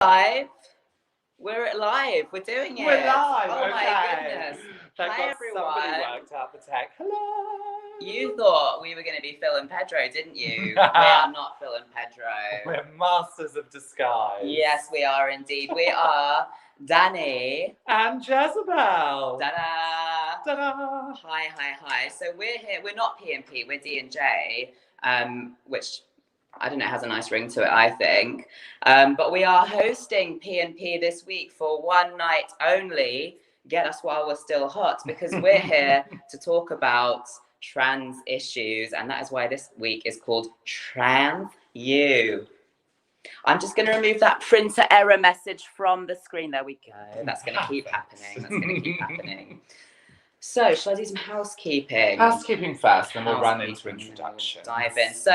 Live. We're live. We're doing it. We're live. Oh okay. my goodness. Thank Hi God everyone. somebody worked out the tech. Hello. You thought we were going to be Phil and Pedro, didn't you? We are not Phil and Pedro. We're masters of disguise. Yes, we are indeed. We are Danny and Jezebel. Ta-da. Ta-da. Hi. So we're here. We're not P&P. We're D&J, which I don't know, has a nice ring to it, I think. But we are hosting P&P this week for one night only. Get us while we're still hot, because we're here to talk about trans issues, and that is why this week is called Trans You. I'm just going to remove that printer error message from the screen. There we go. That's going to keep happening. So, shall I do some housekeeping? Housekeeping first, then we'll run into introductions. Dive in. So,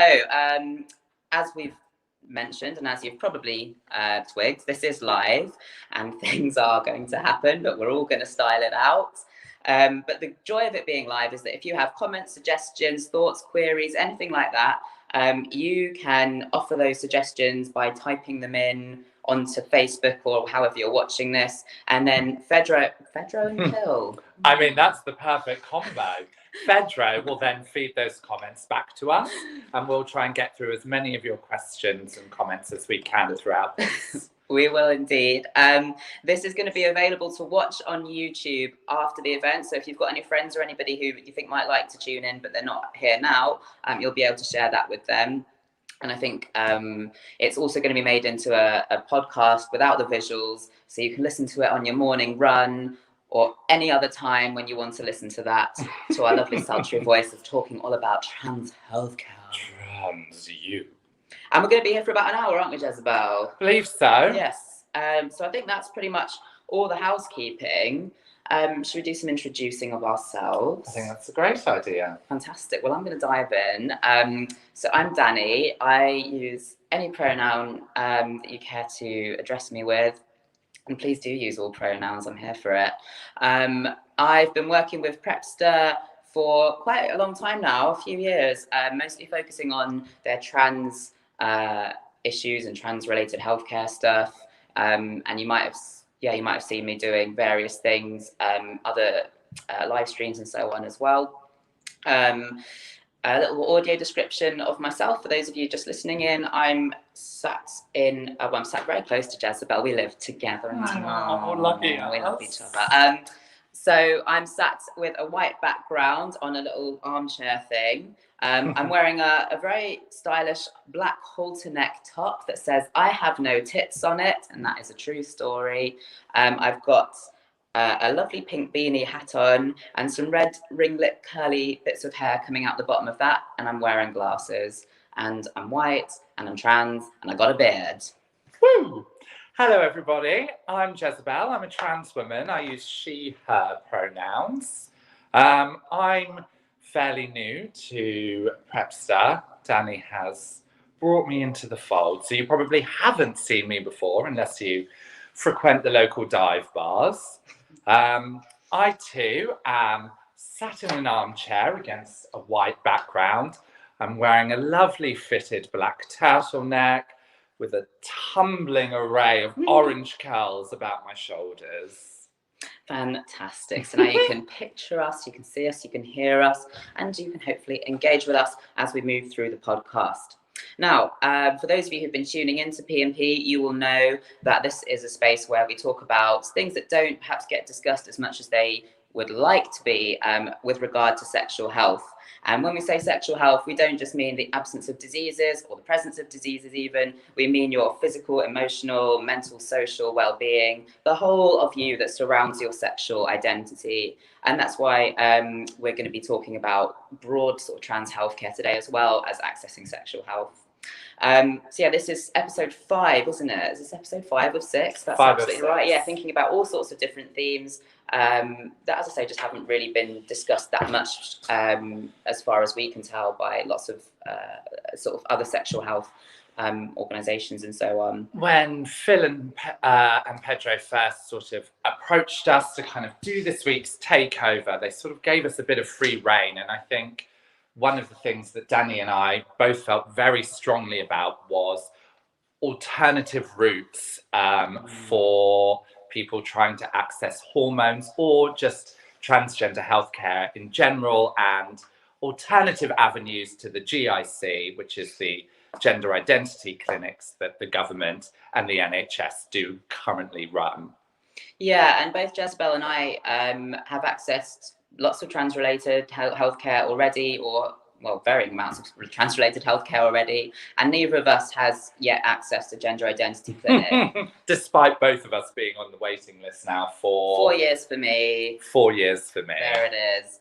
as we've mentioned, and as you've probably twigged, this is live, and things are going to happen, but we're all going to style it out. But the joy of it being live is that if you have comments, suggestions, thoughts, queries, anything like that, you can offer those suggestions by typing them in onto Facebook or however you're watching this, and then Fedro and Phil. I mean, that's the perfect combo. Fedro will then feed those comments back to us, and we'll try and get through as many of your questions and comments as we can throughout this. We will indeed. This is going to be available to watch on YouTube after the event. So if you've got any friends or anybody who you think might like to tune in, but they're not here now, you'll be able to share that with them. And I think it's also going to be made into a podcast without the visuals. So you can listen to it on your morning run or any other time when you want to listen to that, to our lovely sultry voices talking all about trans healthcare. Trans you. And we're going to be here for about an hour, aren't we, Jezebel? Believe so. Yes. So I think that's pretty much all the housekeeping. Should we do some introducing of ourselves? I think that's a great idea. Fantastic. Well, I'm going to dive in. So I'm Danny. I use any pronoun that you care to address me with. And please do use all pronouns. I'm here for it. I've been working with Prepster for quite a long time now, a few years, mostly focusing on their trans issues and trans-related healthcare stuff. And you might have seen me doing various things, other live streams and so on as well. A little audio description of myself for those of you just listening in. I'm sat very close to Jezebel. We live together. Oh, lucky us. We love each other. So I'm sat with a white background on a little armchair thing. I'm wearing a very stylish black halter neck top that says "I have no tits" on it, and that is a true story. I've got a lovely pink beanie hat on and some red ringlet curly bits of hair coming out the bottom of that, and I'm wearing glasses, and I'm white, and I'm trans, and I got a beard. Woo! Hello everybody, I'm Jezebel. I'm a trans woman. I use she, her pronouns. I'm fairly new to Prepster. Danny has brought me into the fold, so you probably haven't seen me before unless you frequent the local dive bars. I too am sat in an armchair against a white background. I'm wearing a lovely fitted black turtleneck with a tumbling array of orange curls about my shoulders. Fantastic. So now you can picture us, you can see us, you can hear us, and you can hopefully engage with us as we move through the podcast. Now, for those of you who've been tuning into P&P, you will know that this is a space where we talk about things that don't perhaps get discussed as much as they would like to be with regard to sexual health. And when we say sexual health, we don't just mean the absence of diseases or the presence of diseases even. We mean your physical, emotional, mental, social well-being, the whole of you that surrounds your sexual identity. And that's why we're going to be talking about broad sort of trans healthcare today, as well as accessing sexual health. So yeah, this is episode 5, isn't it? Is this episode 5 of 6? That's absolutely right. Yeah, thinking about all sorts of different themes that, as I say, just haven't really been discussed that much as far as we can tell by lots of sort of other sexual health organisations and so on. When Phil and Pedro first sort of approached us to kind of do this week's takeover, they sort of gave us a bit of free rein, and I think one of the things that Danny and I both felt very strongly about was alternative routes for people trying to access hormones or just transgender healthcare in general, and alternative avenues to the GIC, which is the gender identity clinics that the government and the NHS do currently run. Yeah, and both Jezebel and I have accessed lots of trans-related healthcare already, or well, varying amounts of trans-related healthcare already, and neither of us has yet access to gender identity clinic. Despite both of us being on the waiting list now for 4 years for me. 4 years for me. There it is.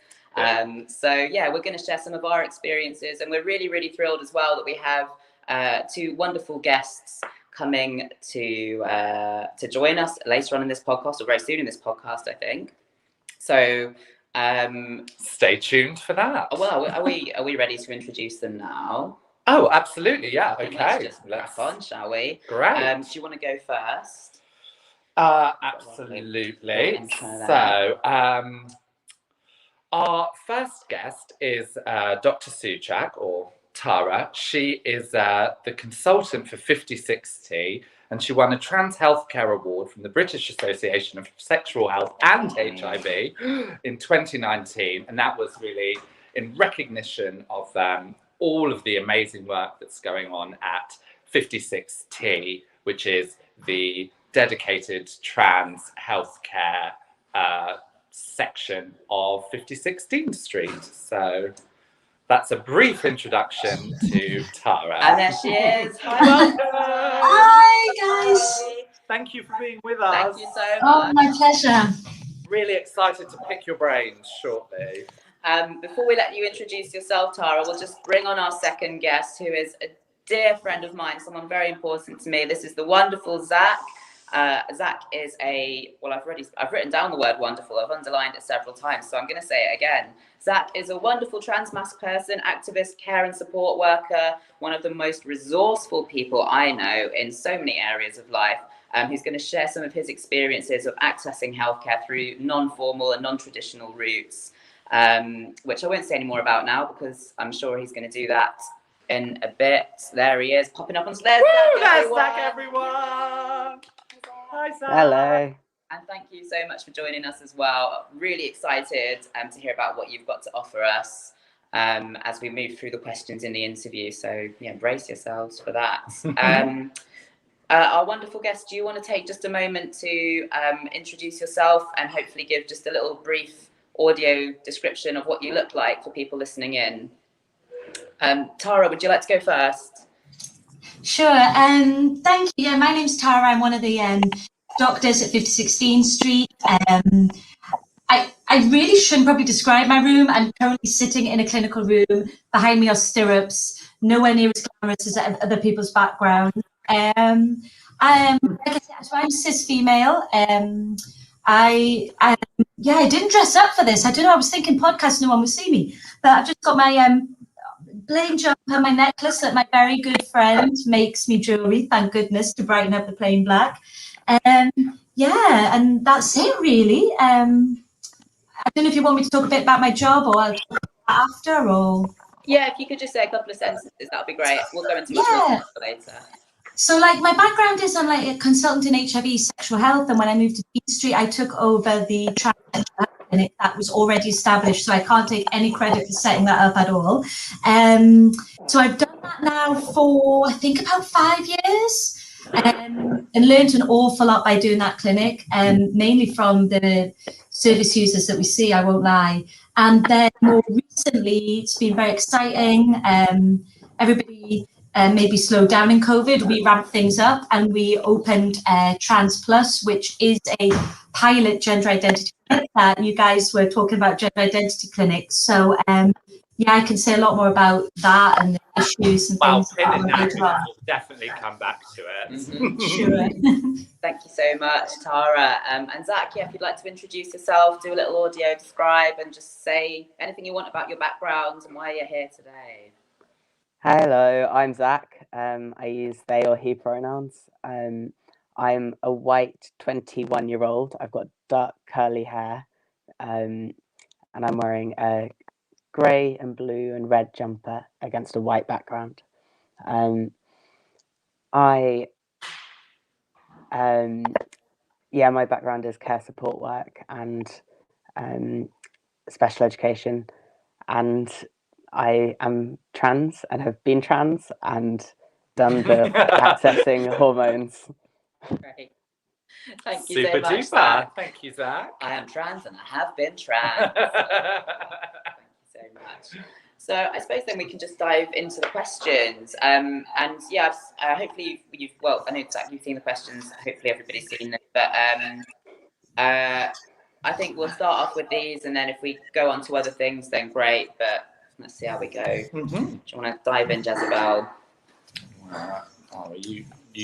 So yeah, we're going to share some of our experiences, and we're really, really thrilled as well that we have two wonderful guests coming to join us later on in this podcast, or very soon in this podcast, I think. So stay tuned for that. Well, are we ready to introduce them now? Oh, absolutely, yeah. Okay, let's just crack on, shall we? Great. Do you want to go first? Absolutely. So, our first guest is Dr. Soucek, or Tara. She is the consultant for 5060, and she won a Trans Healthcare Award from the British Association of Sexual Health and HIV in 2019, and that was really in recognition of all of the amazing work that's going on at 56T, which is the dedicated trans healthcare section of 5016 Street. So that's a brief introduction to Tara. And there she is. Welcome. Hi, guys. Thank you for being with us. Thank you so much. Oh, my pleasure. Really excited to pick your brains shortly. Before we let you introduce yourself, Tara, we'll just bring on our second guest, who is a dear friend of mine, someone very important to me. This is the wonderful Zach. Zach is I've written down the word wonderful. I've underlined it several times, so I'm going to say it again. Zach is a wonderful trans masc person, activist, care and support worker, one of the most resourceful people I know in so many areas of life. He's going to share some of his experiences of accessing healthcare through non-formal and non-traditional routes, which I won't say any more about now because I'm sure he's going to do that in a bit. There he is, popping up on stage. There's Zach, everyone. Hi, Zach. Hello. And thank you so much for joining us as well. Really excited to hear about what you've got to offer us as we move through the questions in the interview. So yeah, brace yourselves for that. Our wonderful guest, do you want to take just a moment to introduce yourself and hopefully give just a little brief audio description of what you look like for people listening in? Tara, would you like to go first? Sure. Thank you. Yeah, my name's Tara. I'm one of the doctors at 5016 Street. I really shouldn't probably describe my room. I'm currently sitting in a clinical room. Behind me are stirrups, nowhere near as glamorous as other people's background. Like I said, so I'm cis female. I didn't dress up for this. I don't know. I was thinking podcast, no one would see me, but I've just got my plain jumper, my necklace that my very good friend makes me jewelry. Thank goodness, to brighten up the plain black. And that's it really. I don't know if you want me to talk a bit about my job or I'll talk after, or yeah, if you could just say a couple of sentences, that'd be great. We'll go into much more later. So like my background is I'm like a consultant in HIV sexual health, and when I moved to Dean Street I took over the trans clinic that was already established, so I can't take any credit for setting that up at all. So I've done that now for I think about 5 years. And learned an awful lot by doing that clinic, mainly from the service users that we see, I won't lie. And then more recently, it's been very exciting. Everybody maybe slowed down in COVID. We ramped things up and we opened Trans Plus, which is a pilot gender identity clinic that you guys were talking about, gender identity clinics. So yeah, I can say a lot more about that and the issues and things. We'll definitely come back to it. Sure. Thank you so much, Tara. And Zach, yeah, if you'd like to introduce yourself, do a little audio describe and just say anything you want about your background and why you're here today. Hello, I'm Zach. I use they or he pronouns. I'm a white 21-year-old. I've got dark curly hair, and I'm wearing a grey and blue and red jumper against a white background. I yeah, my background is care support work and special education, and I am trans and have been trans and done the accessing hormones. Great. Thank you Super so much, duper. Zach. Thank you, Zach. I am trans and I have been trans. Thank you so much. So I suppose then we can just dive into the questions. And yeah, hopefully you've well, I know Zach, you've seen the questions. Hopefully everybody's seen them. But I think we'll start off with these, and then if we go on to other things, then great. But let's see how we go. Mm-hmm. Do you want to dive in, Jezebel?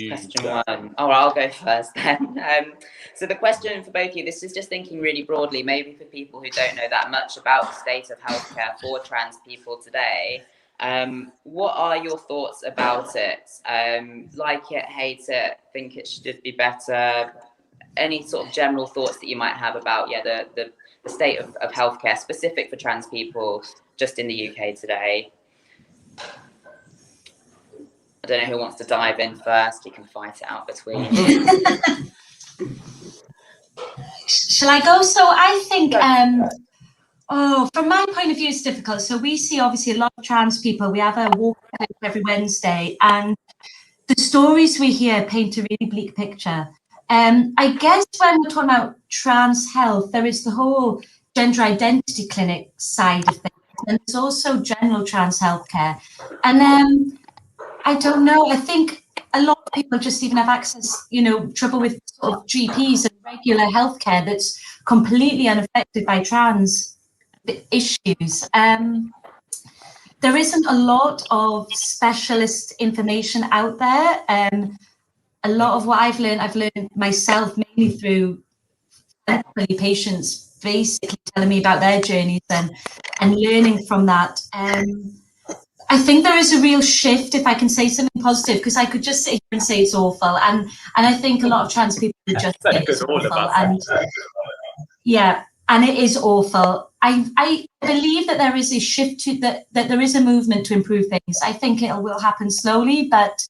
Question one. Oh, I'll go first then. So the question for both of you, this is just thinking really broadly, maybe for people who don't know that much about the state of healthcare for trans people today. What are your thoughts about it? Like it, hate it, think it should be better? Any sort of general thoughts that you might have about the state of healthcare specific for trans people just in the UK today? I don't know who wants to dive in first. You can fight it out between you. Shall I go? So I think, from my point of view, it's difficult. So we see obviously a lot of trans people. We have a walk every Wednesday, and the stories we hear paint a really bleak picture. I guess when we're talking about trans health, there is the whole gender identity clinic side of things, and there's also general trans healthcare. And I don't know. I think a lot of people just even have access, trouble with sort of GPs and regular healthcare that's completely unaffected by trans issues. There isn't a lot of specialist information out there. A lot of what I've learned myself mainly through patients basically telling me about their journeys and learning from that. I think there is a real shift, if I can say something positive, because I could just sit here and say it's awful, and I think a lot of trans people are just say it's awful, and yeah, and it is awful. I believe that there is a shift to that there is a movement to improve things. I think it will happen slowly, but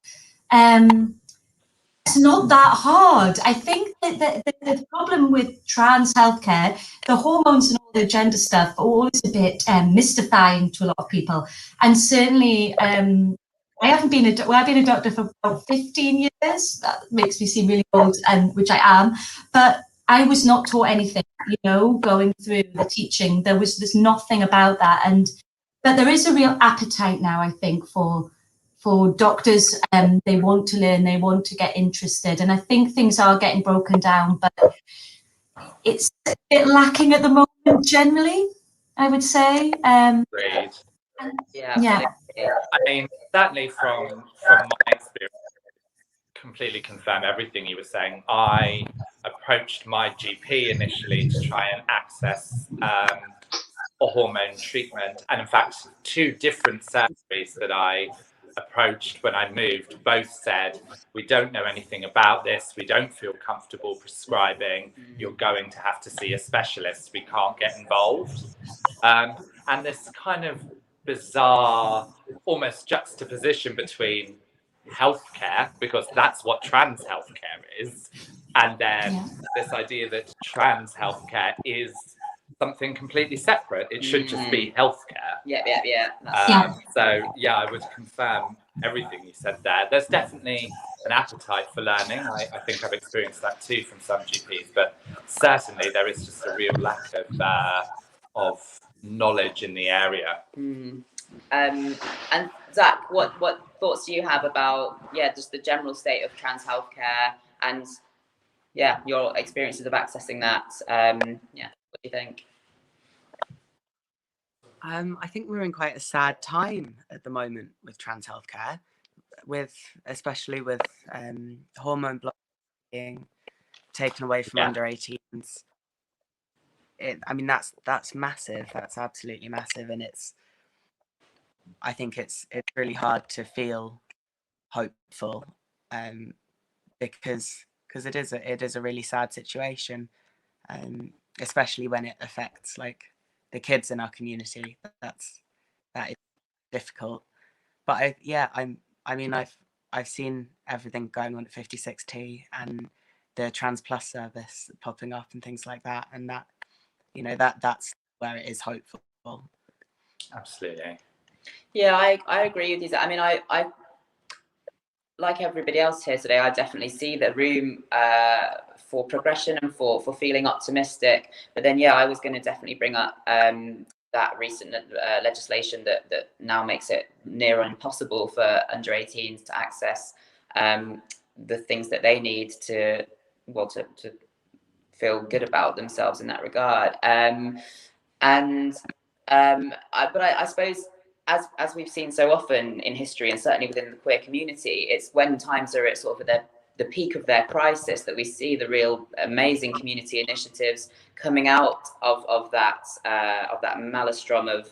it's not that hard. I think that the problem with trans healthcare, the hormones and all the gender stuff, are always a bit mystifying to a lot of people. And certainly, I've been a doctor for about 15 years. That makes me seem really old, and which I am. But I was not taught anything, going through the teaching. There's nothing about that. But there is a real appetite now, I think, for doctors. They want to learn, they want to get interested, and I think things are getting broken down, but it's a bit lacking at the moment generally, I would say. Great. Yeah. I mean, certainly from my experience, completely confirm everything you were saying. I approached my GP initially to try and access a hormone treatment, and in fact 2 different surgeries that I approached when I moved both said, we don't know anything about this, we don't feel comfortable prescribing, you're going to have to see a specialist, we can't get involved. And this kind of bizarre almost juxtaposition between healthcare, because that's what trans healthcare is, and then this idea that trans healthcare is something completely separate. It should just be healthcare. So yeah, I would confirm everything you said there. There's definitely an appetite for learning. I think I've experienced that too from some GPs, but certainly there is just a real lack of knowledge in the area. And Zach, what thoughts do you have about just the general state of trans healthcare and your experiences of accessing that? What do you think? I think we're in quite a sad time at the moment with trans healthcare, especially with hormone blocking being taken away from under 18s. I mean, that's massive. That's absolutely massive, and I think it's really hard to feel hopeful, because it is a really sad situation, especially when it affects like the kids in our community. That is difficult. But I've I've seen everything going on at 56T and the Trans Plus service popping up and things like that, and that, you know, that's where it is hopeful. Absolutely. Yeah, I agree with you. I mean, I like everybody else here today, I definitely see the room for progression and for feeling optimistic. But then, yeah, I was going to definitely bring up that recent legislation that now makes it near impossible for under 18s to access the things that they need to feel good about themselves in that regard. But I suppose, as we've seen so often in history, and certainly within the queer community, it's when times are at sort of the peak of their crisis that we see the real amazing community initiatives coming out of that maelstrom of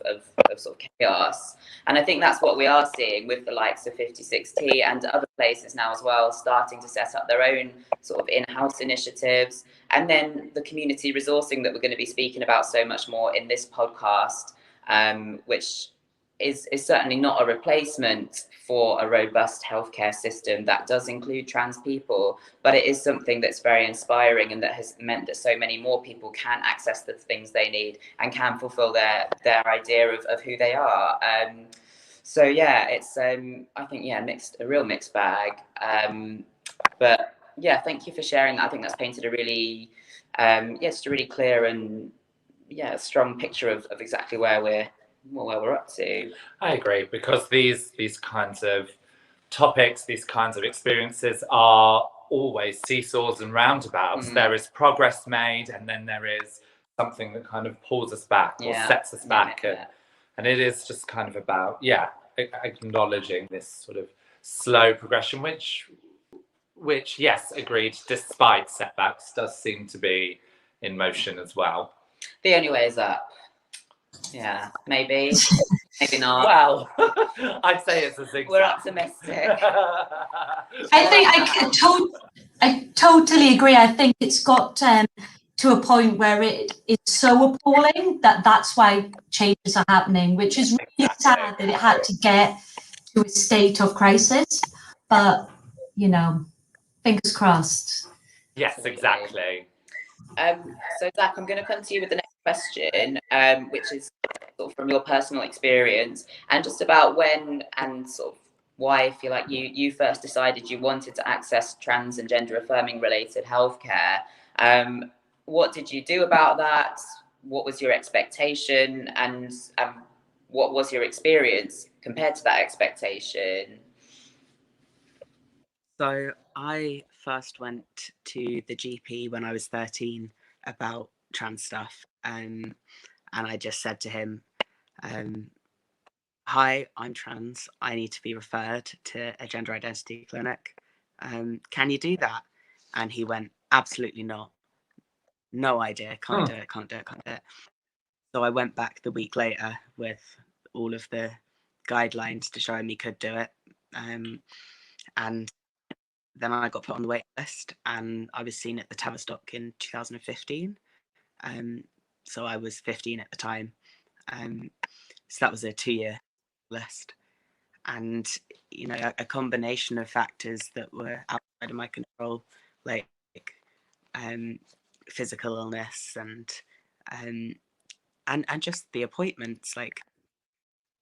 sort of chaos. And I think that's what we are seeing with the likes of 56T and other places now as well, starting to set up their own sort of in-house initiatives. And then the community resourcing that we're going to be speaking about so much more in this podcast, which is certainly not a replacement for a robust healthcare system that does include trans people, but it is something that's very inspiring and that has meant that so many more people can access the things they need and can fulfill their idea of who they are. So yeah, it's I think a real mixed bag. But yeah, thank you for sharing that. I think that's painted a really just a really clear and strong picture of exactly where we're up to. I agree, because these kinds of topics, these kinds of experiences are always seesaws and roundabouts. There is progress made, and then there is something that kind of pulls us back or sets us back. And it is just kind of about, acknowledging this sort of slow progression, which, yes, agreed, despite setbacks, does seem to be in motion as well. The only way is up. Yeah, maybe not. Well, I'd say it's a zigzag. We're optimistic. I think I totally agree. I think it's got to a point where it is so appalling that's why changes are happening, which is really sad that it had to get to a state of crisis. But, you know, fingers crossed. Yes, exactly. So Zach, I'm going to come to you with the next question, which is sort of from your personal experience and just about when and sort of why I feel like you first decided you wanted to access trans and gender affirming related healthcare. What did you do about that? What was your expectation, and what was your experience compared to that expectation? So I first went to the GP when I was 13 about trans stuff, and I just said to him, hi, I'm trans, I need to be referred to a gender identity clinic. Can you do that? And he went, absolutely not. No idea, can't do it. So I went back the week later with all of the guidelines to show him he could do it. And then I got put on the wait list, and I was seen at the Tavistock in 2015. So I was 15 at the time. So that was a 2-year list. And, you know, a combination of factors that were outside of my control, like physical illness and just the appointments, like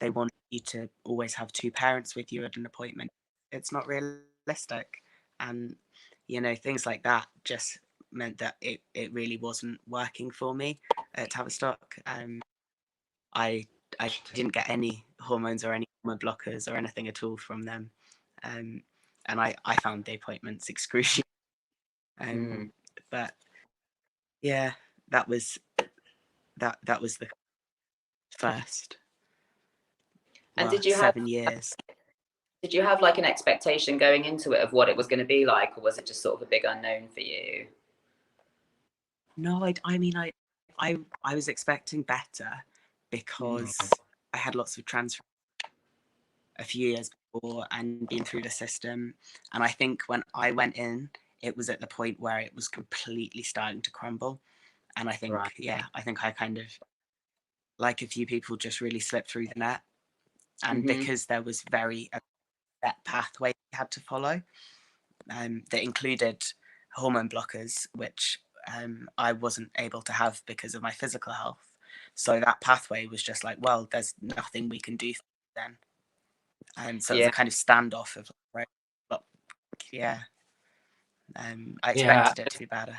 they want you to always have 2 parents with you at an appointment. It's not realistic. And, you know, things like that just meant that it really wasn't working for me at Tavistock. I didn't get any hormones or any hormone blockers or anything at all from them. And I found the appointments excruciating. But yeah, that was the first. And did you have 7 years? Did you have like an expectation going into it of what it was going to be like, or was it just sort of a big unknown for you? No, I mean, I was expecting better because I had lots of trans a few years before and been through the system. And I think when I went in, it was at the point where it was completely starting to crumble. And I think, I think I kind of, like a few people, just really slipped through the net. And because there was very set pathway we had to follow that included hormone blockers, which I wasn't able to have because of my physical health. So that pathway was just like, well, there's nothing we can do then. So it was a kind of standoff of, right, but yeah, I expected it to be better.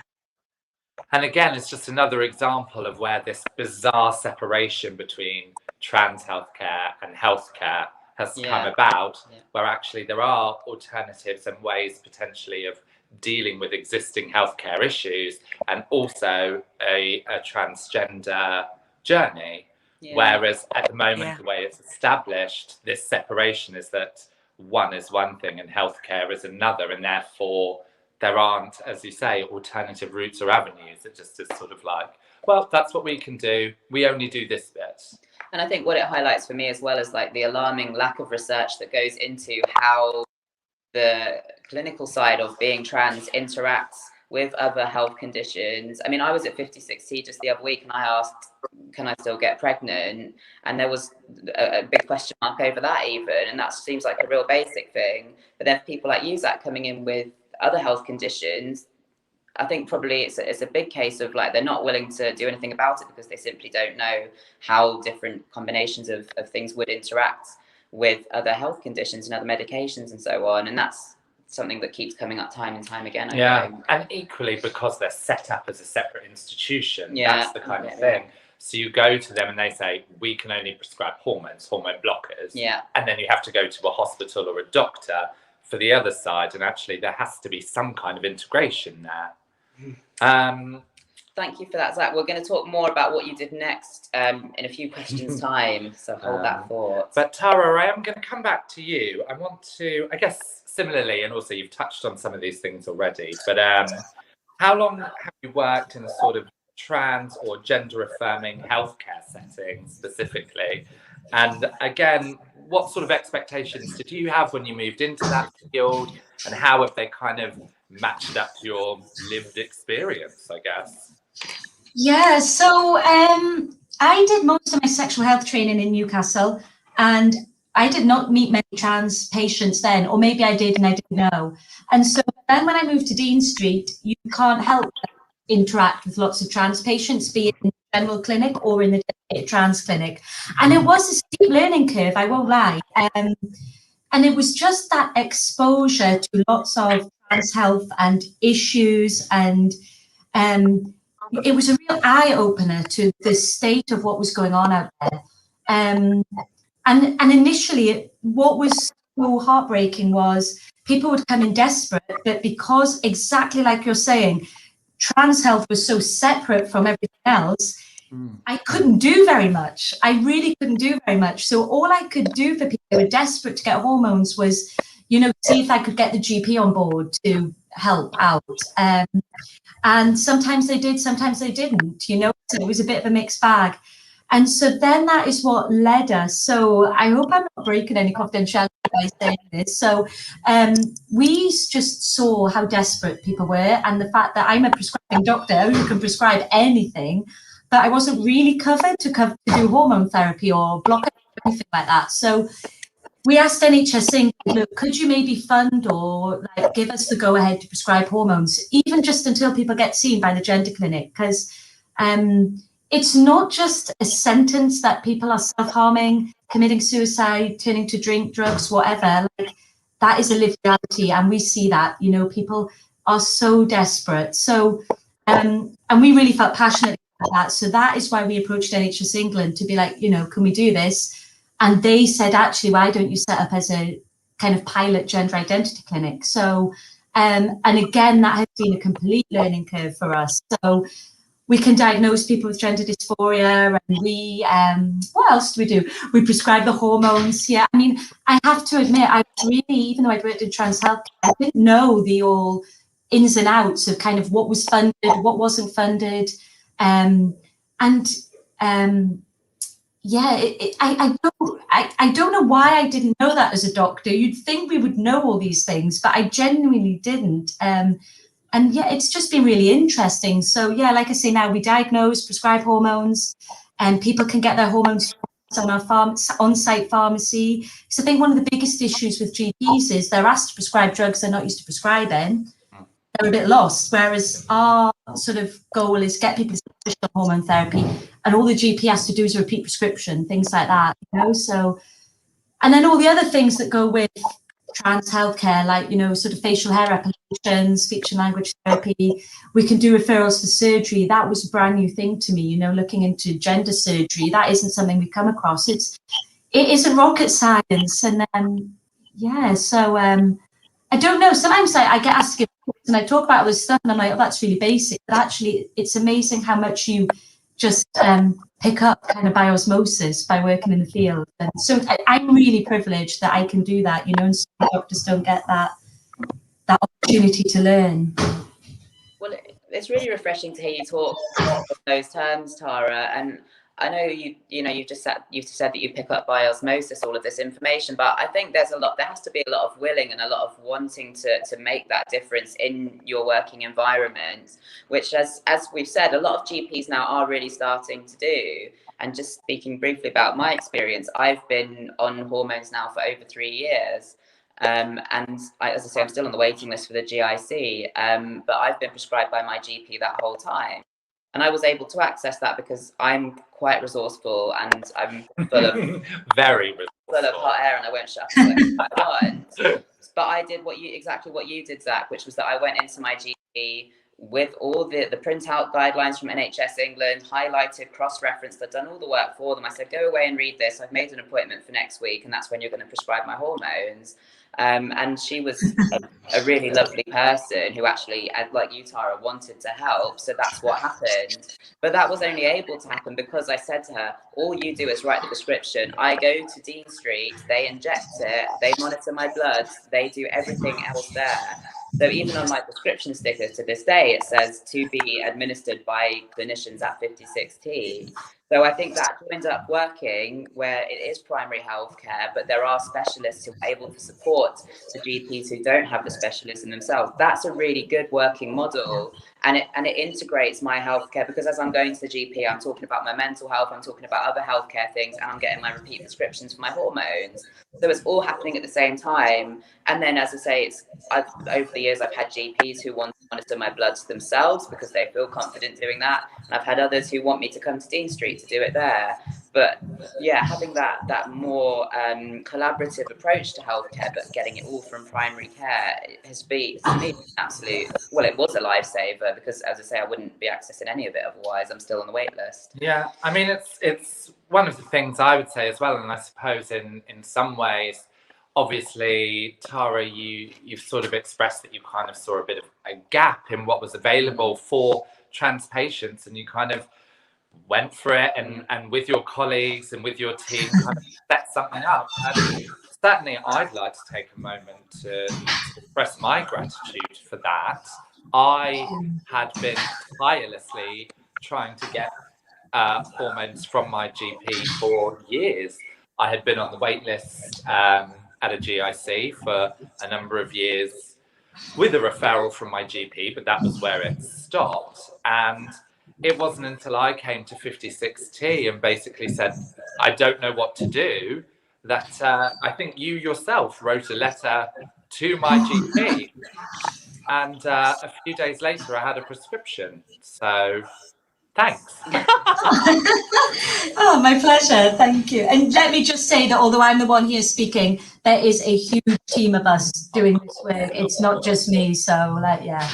And again, it's just another example of where this bizarre separation between trans healthcare and healthcare has come about, where actually there are alternatives and ways potentially of dealing with existing healthcare issues, and also a transgender journey. Whereas at the moment, the way it's established, this separation is that one is one thing and healthcare is another, and therefore there aren't, as you say, alternative routes or avenues. It just is sort of like, well, that's what we can do. We only do this bit. And I think what it highlights for me as well is like the alarming lack of research that goes into how the clinical side of being trans interacts with other health conditions. I mean, I was at 56T just the other week and I asked, can I still get pregnant? And there was a big question mark over that even. And that seems like a real basic thing. But then people like you, Zach, coming in with other health conditions, I think probably it's a big case of like they're not willing to do anything about it because they simply don't know how different combinations of things would interact with other health conditions and other medications and so on. And that's something that keeps coming up time and time again. And equally because they're set up as a separate institution, that's the kind of thing. So you go to them and they say, we can only prescribe hormones, hormone blockers. And then you have to go to a hospital or a doctor for the other side. And actually there has to be some kind of integration there. Thank you for that, Zach. We're going to talk more about what you did next in a few questions' time, so hold that thought. But Tara, I am going to come back to you. I want to, I guess, similarly, and also you've touched on some of these things already, but how long have you worked in a sort of trans or gender-affirming healthcare setting specifically? And again, what sort of expectations did you have when you moved into that field, and how have they kind of matched up to your lived experience, I guess? Yeah, so I did most of my sexual health training in Newcastle, and I did not meet many trans patients then, or maybe I did and I didn't know. And so then when I moved to Dean Street, you can't help but interact with lots of trans patients, be it in the general clinic or in the dedicated trans clinic. And it was a steep learning curve, I won't lie. And it was just that exposure to lots of trans health and issues, and it was a real eye-opener to the state of what was going on out there. And initially, what was so heartbreaking was people would come in desperate, but because, exactly like you're saying, trans health was so separate from everything else, I couldn't do very much. I really couldn't do very much. So all I could do for people who were desperate to get hormones was, see if I could get the GP on board to help out. And sometimes they did, sometimes they didn't, so it was a bit of a mixed bag. And so then that is what led us. So I hope I'm not breaking any confidentiality by saying this. So we just saw how desperate people were, and the fact that I'm a prescribing doctor who can prescribe anything, but I wasn't really covered to do hormone therapy or block or anything like that. So we asked NHS England, look, could you maybe fund or give us the go ahead to prescribe hormones, even just until people get seen by the gender clinic? Because it's not just a sentence that people are self-harming, committing suicide, turning to drink, drugs, whatever. That is a lived reality, and we see that. People are so desperate. So, and we really felt passionate about that. So that is why we approached NHS England to be like, can we do this? And they said, actually, why don't you set up as a kind of pilot gender identity clinic? So, and again, that has been a complete learning curve for us. So we can diagnose people with gender dysphoria, and we, what else do we do? We prescribe the hormones. Yeah, I mean, I have to admit, I really, even though I'd worked in trans health, I didn't know the all ins and outs of kind of what was funded, what wasn't funded. Yeah, I don't know why I didn't know that as a doctor. You'd think we would know all these things, but I genuinely didn't. And yeah, it's just been really interesting. So yeah, like I say, now we diagnose, prescribe hormones, and people can get their hormones on our on-site pharmacy. So I think one of the biggest issues with GPs is they're asked to prescribe drugs they're not used to prescribing. They're a bit lost, whereas our sort of goal is get people established on hormone therapy, and all the GP has to do is a repeat prescription, things like that, you know. So, and then all the other things that go with trans healthcare, like, you know, sort of facial hair applications, speech and language therapy. We can do referrals for surgery. That was a brand new thing to me, you know, looking into gender surgery. That isn't something we come across. It isn't rocket science. And yeah, so I don't know. Sometimes I get asked to give talks and I talk about all this stuff and I'm like, oh, that's really basic. But actually, it's amazing how much you just pick up kind of by osmosis by working in the field. And so I'm really privileged that I can do that, you know, and some doctors don't get that opportunity to learn. Well, it's really refreshing to hear you talk in those terms, Tara. And I know you've said that you pick up by osmosis all of this information, but I think there has to be a lot of willing and a lot of wanting to make that difference in your working environment, which as we've said, a lot of GPs now are really starting to do. And just speaking briefly about my experience, I've been on hormones now for over 3 years. And as I say, I'm still on the waiting list for the GIC, but I've been prescribed by my GP that whole time. And I was able to access that because I'm quite resourceful and I'm full of very resourceful. Full of hot air, and I won't shut up if I want. But I did exactly what you did, Zach, which was that I went into my GP with all the printout guidelines from NHS England, highlighted, cross-referenced. I'd done all the work for them. I said, go away and read this. I've made an appointment for next week, and that's when you're going to prescribe my hormones. And she was a really lovely person who actually, like you, Tara, wanted to help. So that's what happened. But that was only able to happen because I said to her, all you do is write the prescription. I go to Dean Street, they inject it, they monitor my blood, they do everything else there. So even on my prescription sticker to this day, it says to be administered by clinicians at 56T. So I think that joins up working where it is primary healthcare, but there are specialists who are able to support the GPs who don't have the specialism themselves. That's a really good working model, and it integrates my healthcare, because as I'm going to the GP, I'm talking about my mental health, I'm talking about other healthcare things, and I'm getting my repeat prescriptions for my hormones. So it's all happening at the same time. And then, as I say, over the years, I've had GPs who want to monitor my bloods themselves because they feel confident doing that. And I've had others who want me to come to Dean Street to do it there. But yeah, having that more collaborative approach to healthcare, but getting it all from primary care has been, for me, absolute. Well, it was a lifesaver because, as I say, I wouldn't be accessing any of it otherwise. I'm still on the wait list. Yeah, I mean, it's one of the things I would say as well, and I suppose in some ways, obviously, Tara, you've sort of expressed that you kind of saw a bit of a gap in what was available for trans patients, and you kind of went for it and with your colleagues and with your team kind of set something up. And certainly I'd like to take a moment to express my gratitude for that. I had been tirelessly trying to get hormones from my GP for years. I had been on the wait list at a GIC for a number of years with a referral from my GP, but that was where it stopped. And it wasn't until I came to 56T and basically said, I don't know what to do, that I think you yourself wrote a letter to my GP. And a few days later, I had a prescription. So thanks. Oh, my pleasure. Thank you. And let me just say that although I'm the one here speaking, there is a huge team of us doing this work. It's not just me. So, yeah.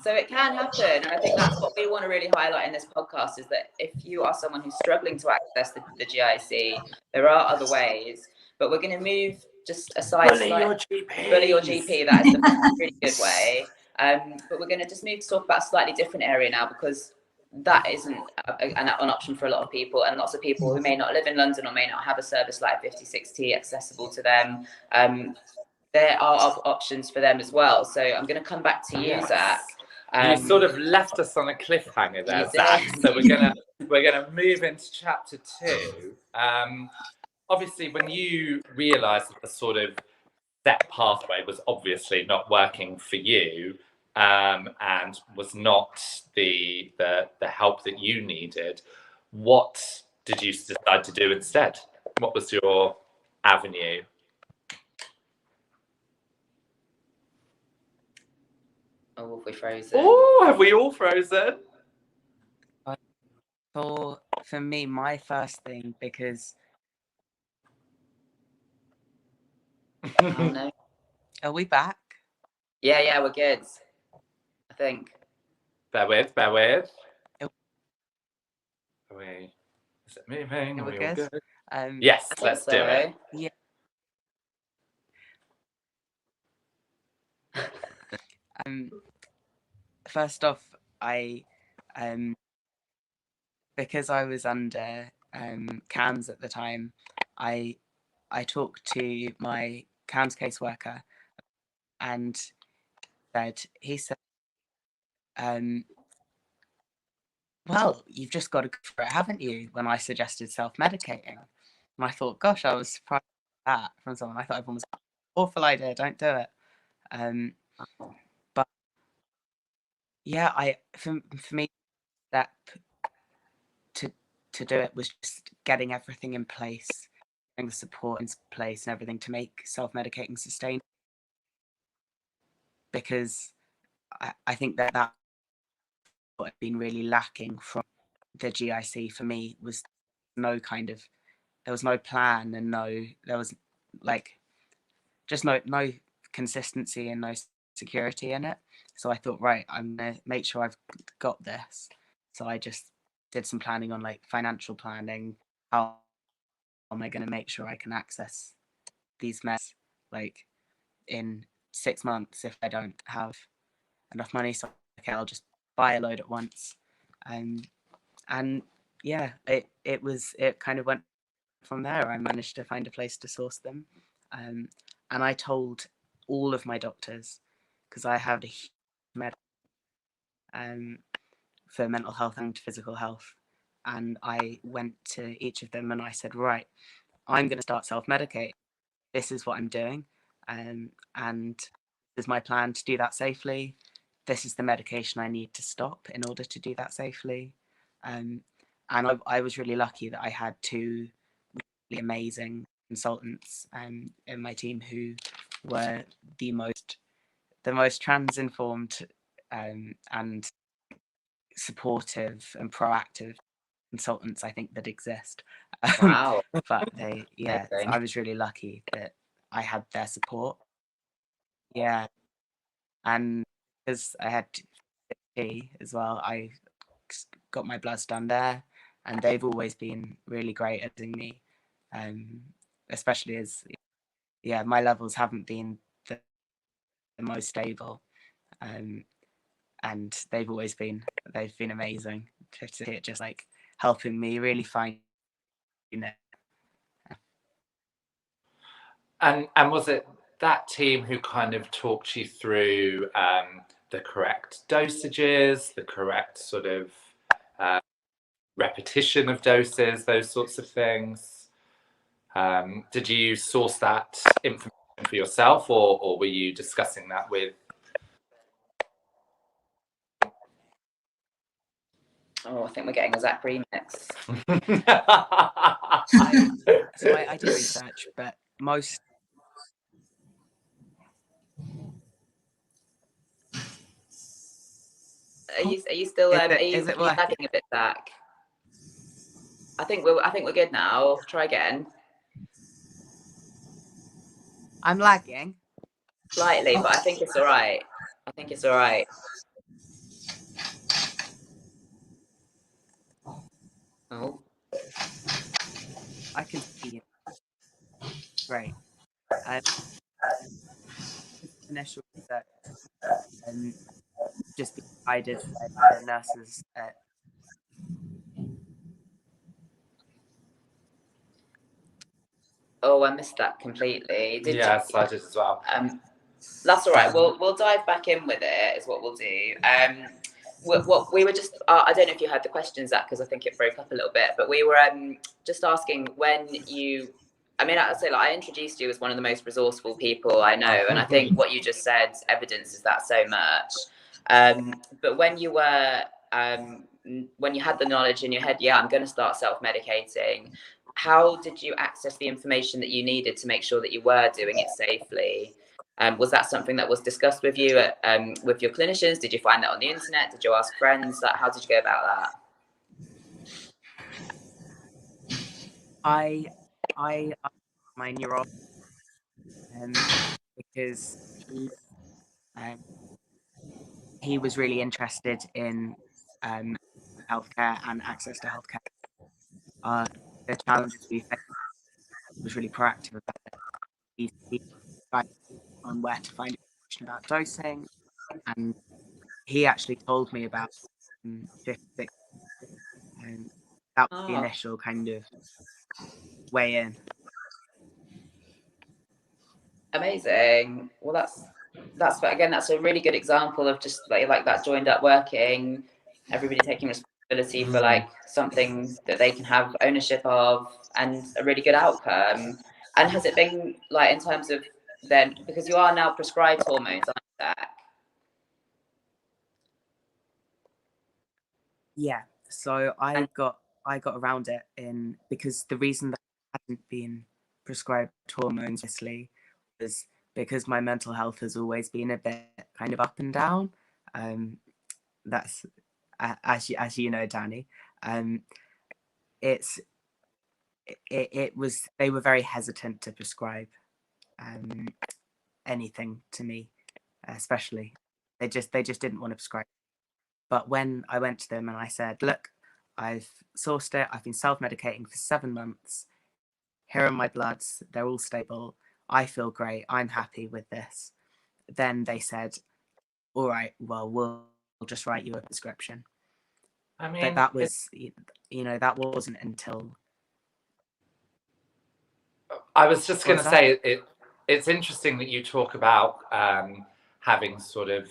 So it can happen. And I think that's what we want to really highlight in this podcast, is that if you are someone who's struggling to access the GIC, there are other ways. But we're going to move just aside. Bully your GP. Bully your GP. That is a really good way. But we're going to just move to talk about a slightly different area now, because that isn't an option for a lot of people, and lots of people who may not live in London or may not have a service like 56T accessible to them. There are options for them as well. So I'm going to come back to you, Zach. You sort of left us on a cliffhanger there, Zach. So we're gonna move into chapter 2. Obviously, when you realised that the sort of set pathway was obviously not working for you, and was not the help that you needed, what did you decide to do instead? What was your avenue? Oh, have we frozen? Oh, have we all frozen? For me, my first thing, because Oh, no. are we back? Yeah, we're good. I think. Bear with. Yep. Is it moving? Are Are we we all good? good? I Yes, think let's so. do it. Yeah. First off, I because I was under CAMHS at the time, I talked to my CAMHS caseworker, and he said, well, you've just got to go for it, haven't you? When I suggested self-medicating, and I thought, gosh, I was surprised at that from someone. I thought everyone was like, awful idea, don't do it. But yeah, for me, that to do it was just getting everything in place, getting the support in place and everything to make self-medicating sustainable. Because I think that what had been really lacking from the GIC for me was there was no plan, and there was like just no consistency and no security in it. So I thought, right, I'm gonna make sure I've got this. So I just did some planning on like financial planning. How am I going to make sure I can access these meds like in 6 months if I don't have enough money? So okay, I'll just buy a load at once. And yeah, it kind of went from there. I managed to find a place to source them. And I told all of my doctors, because I had a huge med for mental health and physical health. And I went to each of them and I said, right, I'm going to start self-medicating. This is what I'm doing. And this is my plan to do that safely. This is the medication I need to stop in order to do that safely. And I was really lucky that I had two really amazing consultants in my team who were the most trans informed and supportive and proactive consultants I think that exist. Wow. But I was really lucky that I had their support. Yeah, and because I had CT as well, I got my bloods done there, and they've always been really great at doing me, especially as my levels haven't been the most stable, and they've been amazing to just like helping me really find it. And was it that team who kind of talked you through the correct dosages, the correct sort of repetition of doses, those sorts of things? Did you source that information for yourself, or were you discussing that with? Oh, I think we're getting a Zach remix. So I did research, but most. Are you still Is it working? lagging a bit, Zach? I think we're good now. Try again. I'm lagging. Slightly, but I think it's all right. Oh. I can see you. Great. Initial research and just be guided by the nurses at. Oh, I missed that completely. Yes, I did as well. That's all right. We'll dive back in with it. Is what we'll do. What we were just I don't know if you had the questions, Zach, because I think it broke up a little bit. But we were just asking when you. I mean, I'd say like I introduced you as one of the most resourceful people I know, and I think what you just said evidences that so much. But when you were when you had the knowledge in your head, yeah, I'm going to start self-medicating, how did you access the information that you needed to make sure that you were doing it safely? Was that something that was discussed with you with your clinicians? Did you find that on the internet? Did you ask friends? How did you go about that? I asked my neurologist because um, he was really interested in healthcare and access to healthcare. The challenges we faced, was really proactive about it. He guided on where to find information about dosing, and he actually told me about shift six, and that was the initial kind of way in. Amazing. Well, that's again, that's a really good example of just like that joined up working, everybody taking responsibility for like something that they can have ownership of, and a really good outcome. And has it been like, in terms of then, because you are now prescribed hormones, aren't you, Zach? Yeah, so I got around it because the reason that I hadn't been prescribed hormones obviously was because my mental health has always been a bit kind of up and down. That's as you know, Danny. It was, they were very hesitant to prescribe anything to me, especially they just didn't want to prescribe. But when I went to them and I said, look, I've sourced it, I've been self-medicating for 7 months, here are my bloods, they're all stable, I feel great, I'm happy with this, then they said, all right, well, we'll just write you a prescription. I mean, but that was, that wasn't until... I was just going to say, it's interesting that you talk about having sort of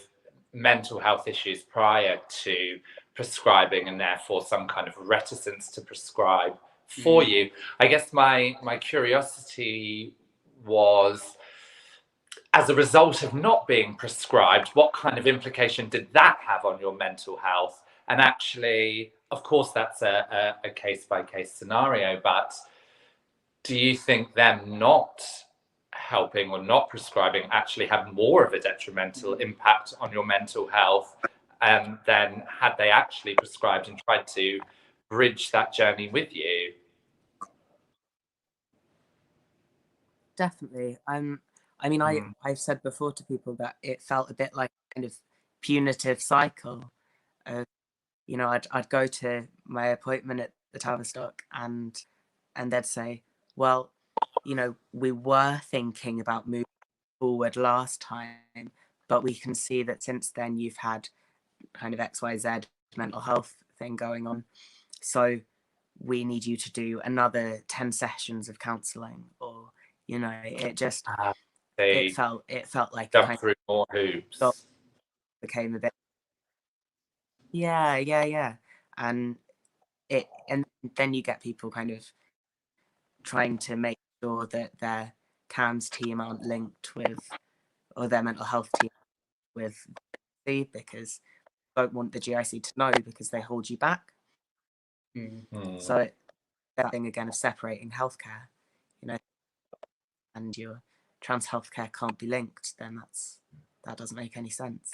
mental health issues prior to prescribing, and therefore some kind of reticence to prescribe for you. I guess my curiosity was, as a result of not being prescribed, what kind of implication did that have on your mental health? And actually, of course, that's a case-by-case scenario, but do you think them not helping or not prescribing actually have more of a detrimental impact on your mental health than had they actually prescribed and tried to bridge that journey with you? Definitely. I've said before to people that it felt a bit like a kind of punitive cycle. I'd go to my appointment at the Tavistock and they'd say, well, we were thinking about moving forward last time, but we can see that since then you've had kind of XYZ mental health thing going on. So we need you to do another 10 sessions of counselling, or, it just, it felt like jump through more hoops. Became a bit, yeah. And then you get people kind of trying to make sure that their CAMHS team aren't linked with, or their mental health team with, because they don't want the GIC to know because they hold you back. So that thing again of separating healthcare, and your trans healthcare can't be linked, then that doesn't make any sense.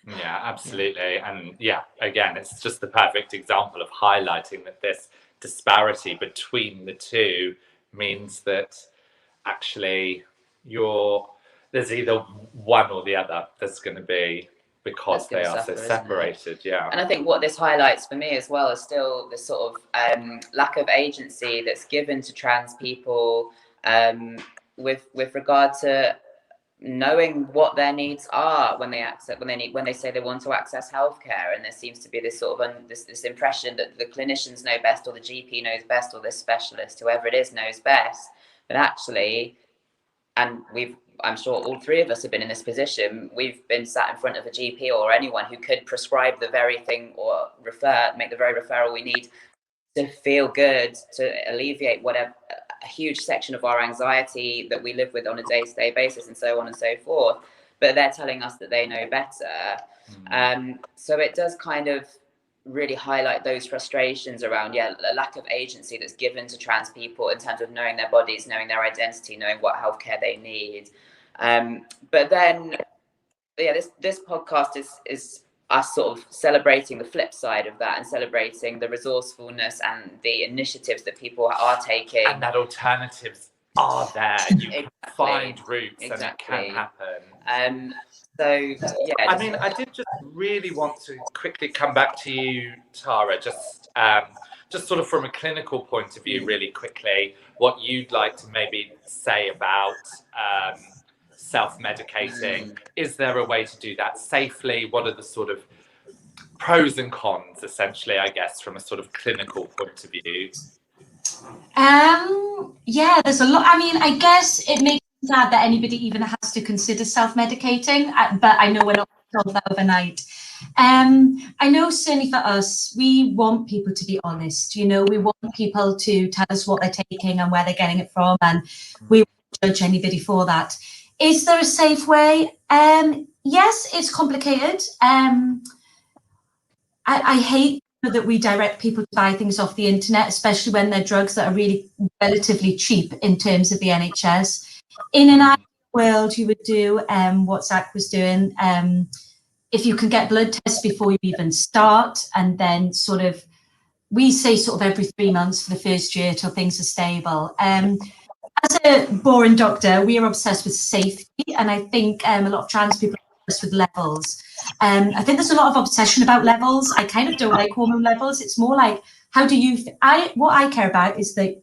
Yeah, absolutely. And again, it's just the perfect example of highlighting that this disparity between the two means that actually there's either one or the other that's going to be, because they are so separated. Yeah. And I think what this highlights for me as well is still the sort of lack of agency that's given to trans people with regard to knowing what their needs are when they say they want to access healthcare. And there seems to be this sort of this impression that the clinicians know best, or the GP knows best, or this specialist, whoever it is, knows best. But actually, and I'm sure all three of us have been in this position, we've been sat in front of a GP or anyone who could prescribe the very thing or make the very referral we need to feel good, to alleviate whatever, a huge section of our anxiety that we live with on a day-to-day basis, and so on and so forth. but they're telling us that they know better. So it does kind of really highlight those frustrations around a lack of agency that's given to trans people in terms of knowing their bodies, knowing their identity, knowing what healthcare they need. But then this podcast is us sort of celebrating the flip side of that and celebrating the resourcefulness and the initiatives that people are taking, and that alternatives are there. You can find routes and it can happen. I mean, I did just really want to quickly come back to you, Tara, just sort of from a clinical point of view, really quickly, what you'd like to maybe say about self-medicating. Is there a way to do that safely? What are the sort of pros and cons, essentially, I guess, from a sort of clinical point of view? There's a lot. I mean, I guess it makes me sad that anybody even has to consider self-medicating, but I know we're not solved that overnight. I know certainly for us, we want people to be honest. We want people to tell us what they're taking and where they're getting it from, and we won't judge anybody for that. Is there a safe way? Yes, it's complicated. I hate that we direct people to buy things off the internet, especially when they're drugs that are really relatively cheap in terms of the NHS. In an ideal world, you would do what Zach was doing. If you can get blood tests before you even start, and then we say every 3 months for the first year till things are stable. As a boring doctor, we are obsessed with safety, and I think a lot of trans people are obsessed with levels. I think there's a lot of obsession about levels. I kind of don't like hormone levels. It's more like, how do you? What I care about is that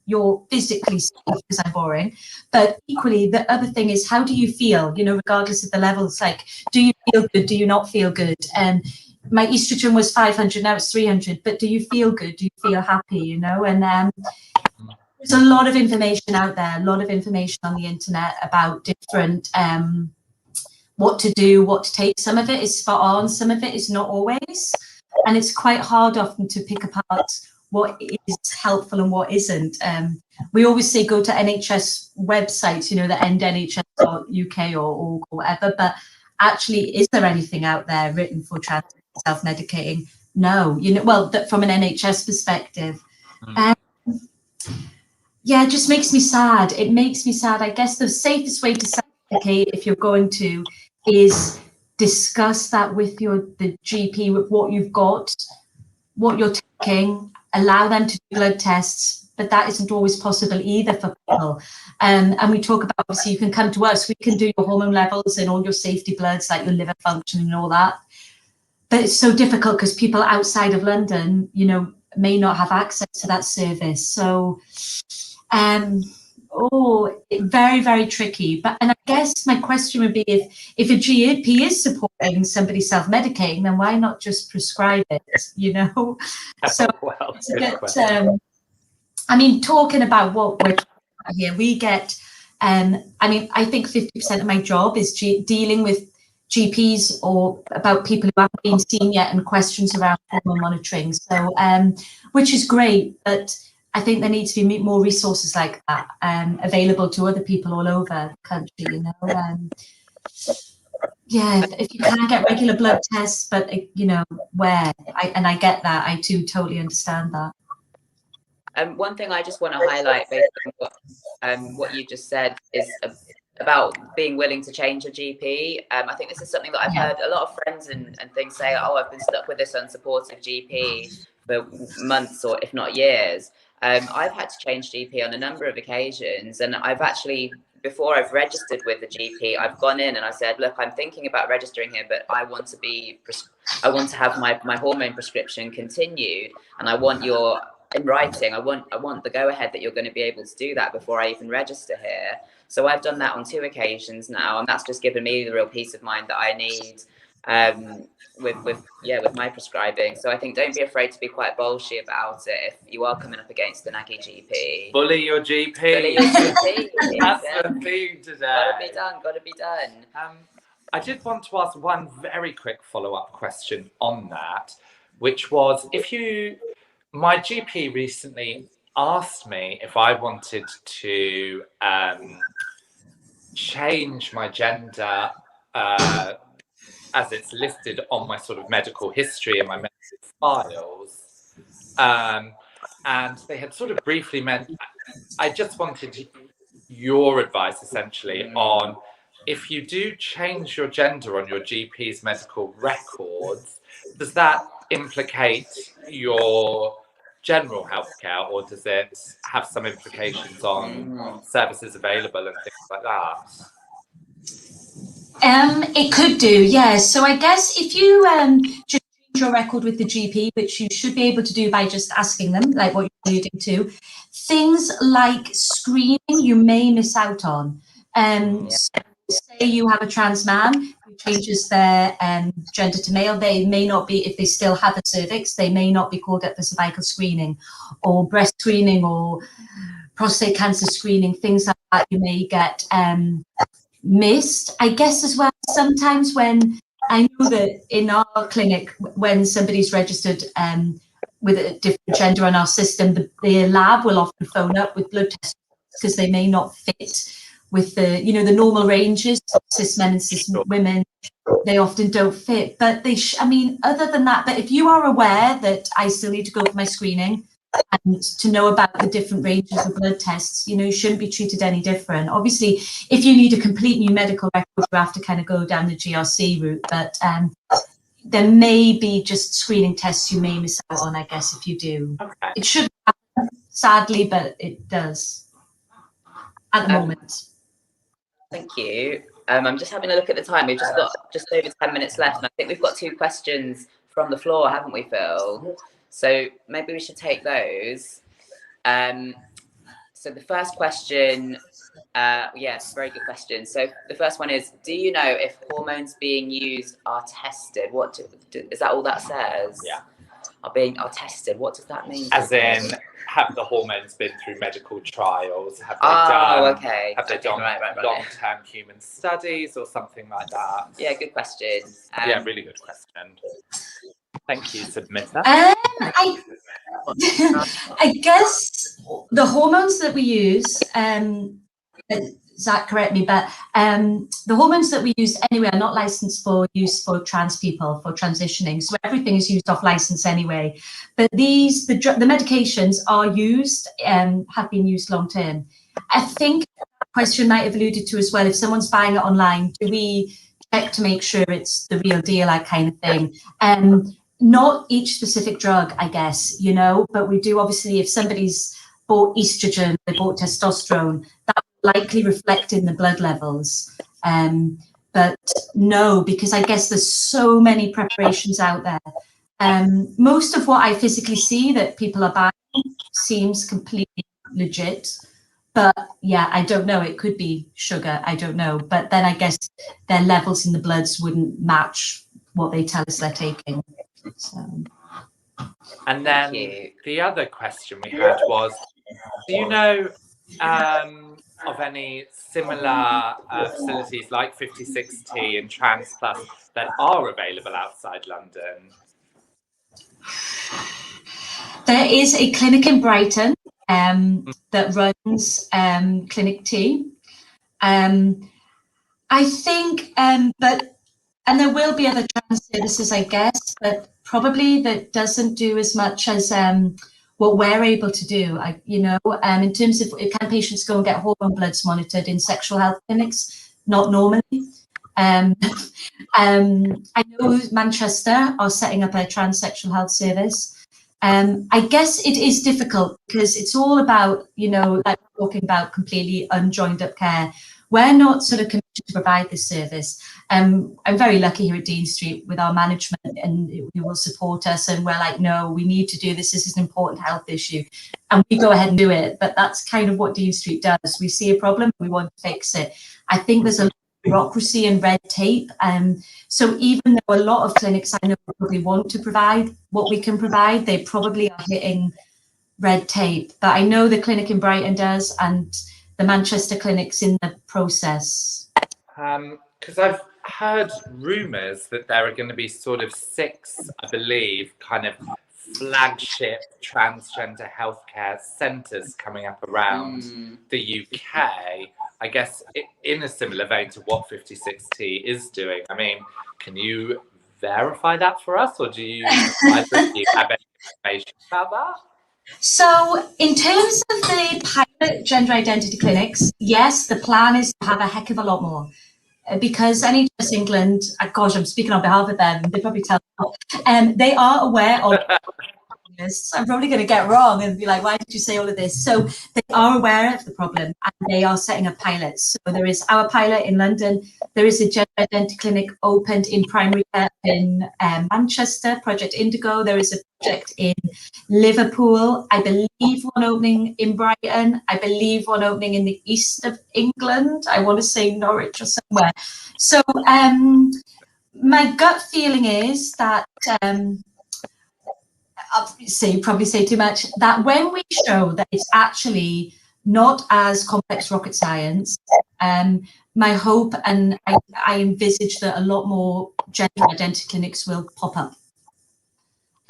you're physically safe, because I'm boring. But equally, the other thing is, how do you feel? Regardless of the levels. Like, do you feel good? Do you not feel good? My estrogen was 500, now it's 300. But do you feel good? Do you feel happy? And there's a lot of information out there, a lot of information on the internet about different what to do, what to take. Some of it is spot on, some of it is not always. And it's quite hard often to pick apart what is helpful and what isn't. We always say go to NHS websites, the endnhs.uk or whatever, but actually, is there anything out there written for trans self-medicating? No, from an NHS perspective. It just makes me sad. It makes me sad. I guess the safest way to self-medicate, if you're going to, is discuss that with the GP, with what you've got, what you're taking, allow them to do blood tests, but that isn't always possible either for people. And we talk about, obviously, you can come to us, we can do your hormone levels and all your safety bloods, like your liver function and all that. But it's so difficult because people outside of London, may not have access to that service. So, very, very tricky. And I guess my question would be, if a GP is supporting somebody self-medicating, then why not just prescribe it? So well, it's a bit, talking about what we're talking about here, we get. I think 50% of my job is dealing with GPs or about people who haven't been seen yet and questions around hormone monitoring. So, which is great, but I think there needs to be more resources like that available to other people all over the country. If you can't get regular blood tests, but where? I get that. I too totally understand that. One thing I just want to highlight, based on what you just said, is about being willing to change your GP. I think this is something that I've heard a lot of friends and things say, I've been stuck with this unsupportive GP for months or if not years. I've had to change GP on a number of occasions, and I've actually, before I've registered with the GP, I've gone in and I said, look, I'm thinking about registering here, but I want to have my hormone prescription continued, and I want your in writing. I want the go ahead that you're going to be able to do that before I even register here. So I've done that on 2 occasions now, and that's just given me the real peace of mind that I need with my prescribing. So I think don't be afraid to be quite bolshy about it if you are coming up against the naggy GP. Bully your GP. Bully your GP. That's the theme today. Gotta be done. I did want to ask one very quick follow-up question on that, which was, my GP recently asked me if I wanted to change my gender as it's listed on my sort of medical history and my medical files. And they had sort of briefly I just wanted your advice essentially on if you do change your gender on your GP's medical records, does that implicate your general healthcare, or does it have some implications on services available and things like that? It could do, yeah. So I guess if you just change your record with the GP, which you should be able to do by just asking them, like what you're alluding to, things like screening you may miss out on. So say you have a trans man who changes their gender to male, they may not be, if they still have a cervix, they may not be called up for cervical screening or breast screening or prostate cancer screening, things like that you may get missed. I guess as well, sometimes when I know that in our clinic, when somebody's registered with a different gender on our system, the lab will often phone up with blood tests because they may not fit with the, you know, the normal ranges, cis men and cis women, they often don't fit. But they, I mean, other than that, but if you are aware that I still need to go for my screening and to know about the different ranges of blood tests, you know, you shouldn't be treated any different. Obviously, if you need a complete new medical record, you have to kind of go down the GRC route, but there may be just screening tests you may miss out on, I guess, if you do. Okay. It shouldn't happen, sadly, but it does at the moment. Thank you. I'm just having a look at the time. We've just got just over 10 minutes left, and I think we've got 2 questions from the floor, haven't we, Phil? So maybe we should take those. So the first question, yes, very good question. So the first one is, do you know if hormones being used are tested? What is that all that says? Yeah. Are tested. What does that mean? As in, have the hormones been through medical trials? Have they done? Okay. Have they done right. long-term human studies or something like that? Yeah, good question. Yeah, really good question. Thank you, submitter. I guess the hormones that we use, Zach, correct me, but the hormones that we use anyway are not licensed for use for trans people, for transitioning. So everything is used off license anyway. But the medications are used, have been used long term. I think the question might have alluded to as well, if someone's buying it online, do we check to make sure it's the real deal, that kind of thing? Not each specific drug, I guess, you know, but we do obviously, if somebody's bought estrogen, they bought testosterone, that will likely reflect in the blood levels. But no, because I guess there's so many preparations out there. Most of what I physically see that people are buying seems completely legit. But yeah, I don't know. It could be sugar. I don't know. But then I guess their levels in the bloods wouldn't match what they tell us they're taking. So. And then the other question we had was, do you know of any similar facilities like 56T and Trans Plus that are available outside London? There is a clinic in Brighton that runs Clinic T. I think, and there will be other trans services, I guess, but probably that doesn't do as much as what we're able to do. In terms of, can patients go and get hormone bloods monitored in sexual health clinics? Not normally. I know Manchester are setting up a trans sexual health service. I guess it is difficult because it's all about, like talking about completely unjoined up care. We're not sort of committed to provide this service. I'm very lucky here at Dean Street with our management, and they will support us. And we're like, no, we need to do this. This is an important health issue. And we go ahead and do it. But that's kind of what Dean Street does. We see a problem, we want to fix it. I think there's a lot of bureaucracy and red tape. So even though a lot of clinics I know probably want to provide what we can provide, they probably are hitting red tape. But I know the clinic in Brighton does, and the Manchester clinic's in the process. Because I've heard rumours that there are going to be sort of 6, I believe, kind of flagship transgender healthcare centres coming up around the UK. I guess in a similar vein to what 56T is doing. I mean, can you verify that for us, or do you either of you have any information about that? So in terms of the pilot gender identity clinics, yes, the plan is to have a heck of a lot more. Because NHS England, gosh, I'm speaking on behalf of them, they probably tell me, they are aware of this. I'm probably going to get wrong and be like, why did you say all of this? So they are aware of the problem and they are setting up pilots. So there is our pilot in London. There is a gender identity clinic opened in primary care in Manchester, Project Indigo. There is a project in Liverpool. I believe one opening in Brighton. I believe one opening in the east of England. I want to say Norwich or somewhere. So my gut feeling is that you probably say too much, that when we show that it's actually not as complex rocket science, my hope and I envisage that a lot more gender identity clinics will pop up.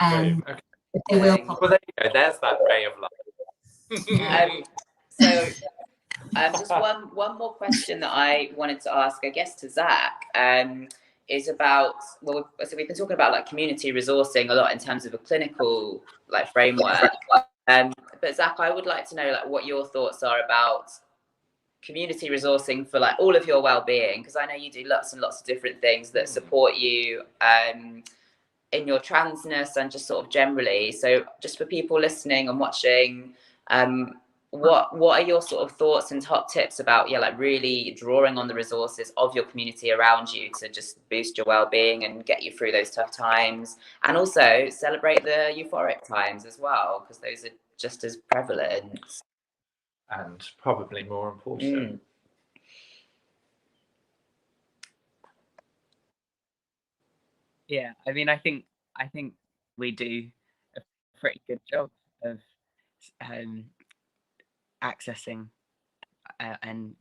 Okay. They will pop up. Well, there you go. There's that ray of light. Just one more question that I wanted to ask, I guess, to Zach. Is about, so we've been talking about like community resourcing a lot in terms of a clinical like framework, but Zach, I would like to know like what your thoughts are about community resourcing for like all of your well-being, because I know you do lots and lots of different things that support you in your transness and just sort of generally. So just for people listening and watching, what are your sort of thoughts and top tips about like really drawing on the resources of your community around you to just boost your well-being and get you through those tough times, and also celebrate the euphoric times as well, because those are just as prevalent and probably more important. Yeah, I mean, I think we do a pretty good job of accessing and